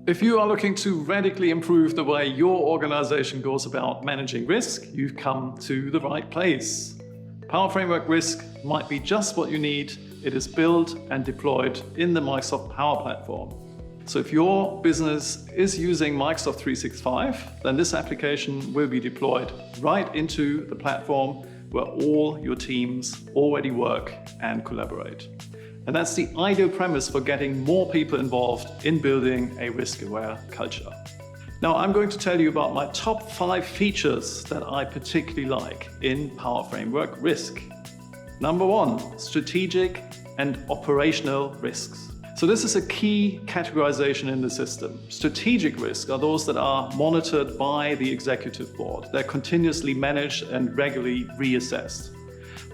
If you are looking to radically improve the way your organization goes about managing risk, you've come to the right place. Power Framework Risk might be just what you need. It is built and deployed in the Microsoft Power Platform. So if your business is using Microsoft 365, then this application will be deployed right into the platform where all your teams already work and collaborate. And that's the ideal premise for getting more people involved in building a risk-aware culture. Now, I'm going to tell you about my top 5 features that I particularly like in Power Framework Risk. Number 1, strategic and operational risks. So this is a key categorization in the system. Strategic risks are those that are monitored by the executive board. They're continuously managed and regularly reassessed.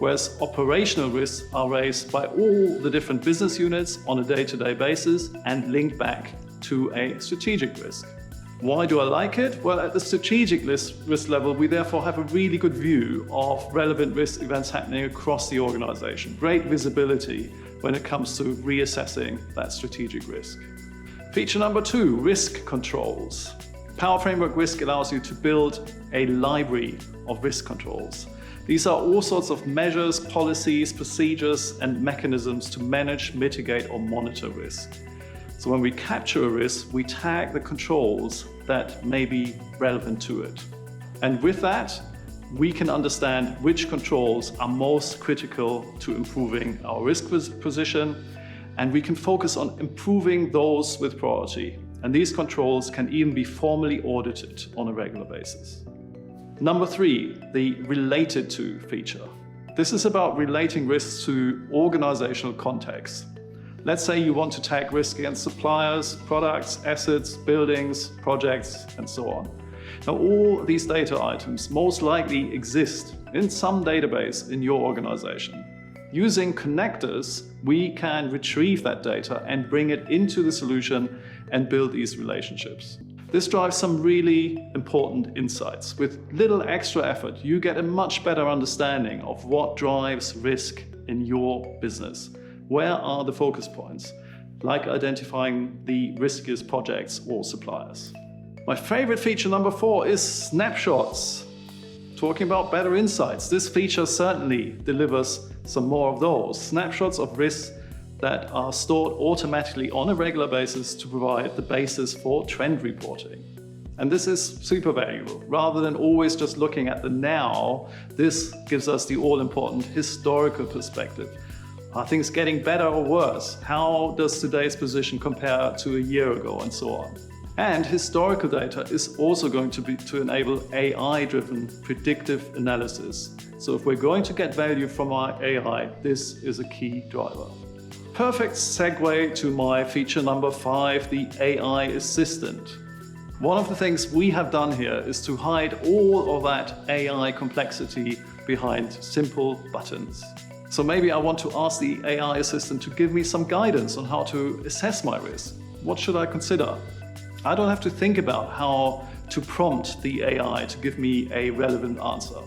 Whereas operational risks are raised by all the different business units on a day-to-day basis and linked back to a strategic risk. Why do I like it? Well, at the strategic risk level, we therefore have a really good view of relevant risk events happening across the organization. Great visibility when it comes to reassessing that strategic risk. Feature number 2, risk controls. Power Framework Risk allows you to build a library of risk controls. These are all sorts of measures, policies, procedures, and mechanisms to manage, mitigate, or monitor risk. So when we capture a risk, we tag the controls that may be relevant to it. And with that, we can understand which controls are most critical to improving our risk position, and we can focus on improving those with priority. And these controls can even be formally audited on a regular basis. Number 3, the related to feature. This is about relating risks to organizational context. Let's say you want to tag risk against suppliers, products, assets, buildings, projects, and so on. Now, all these data items most likely exist in some database in your organization. Using connectors, we can retrieve that data and bring it into the solution and build these relationships. This drives some really important insights. With little extra effort, you get a much better understanding of what drives risk in your business. Where are the focus points, like identifying the riskiest projects or suppliers. My favorite feature number 4 is Snapshots. Talking about better insights, this feature certainly delivers some more of those. Snapshots of risks that are stored automatically on a regular basis to provide the basis for trend reporting. And this is super valuable. Rather than always just looking at the now, this gives us the all-important historical perspective. Are things getting better or worse? How does today's position compare to a year ago, and so on? And historical data is also going to enable AI-driven predictive analysis. So if we're going to get value from our AI, this is a key driver. Perfect segue to my feature number 5, the AI assistant. One of the things we have done here is to hide all of that AI complexity behind simple buttons. So maybe I want to ask the AI assistant to give me some guidance on how to assess my risk. What should I consider? I don't have to think about how to prompt the AI to give me a relevant answer.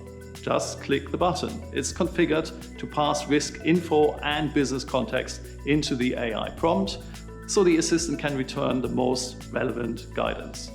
Just click the button. It's configured to pass risk info and business context into the AI prompt, so the assistant can return the most relevant guidance.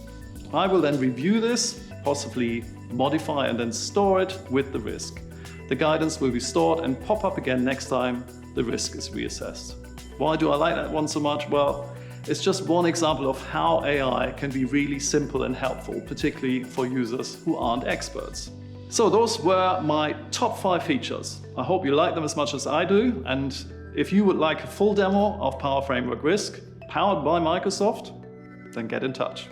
I will then review this, possibly modify and then store it with the risk. The guidance will be stored and pop up again next time the risk is reassessed. Why do I like that one so much? Well, it's just one example of how AI can be really simple and helpful, particularly for users who aren't experts. So those were my top 5 features. I hope you like them as much as I do. And if you would like a full demo of Power Framework Risk, powered by Microsoft, then get in touch.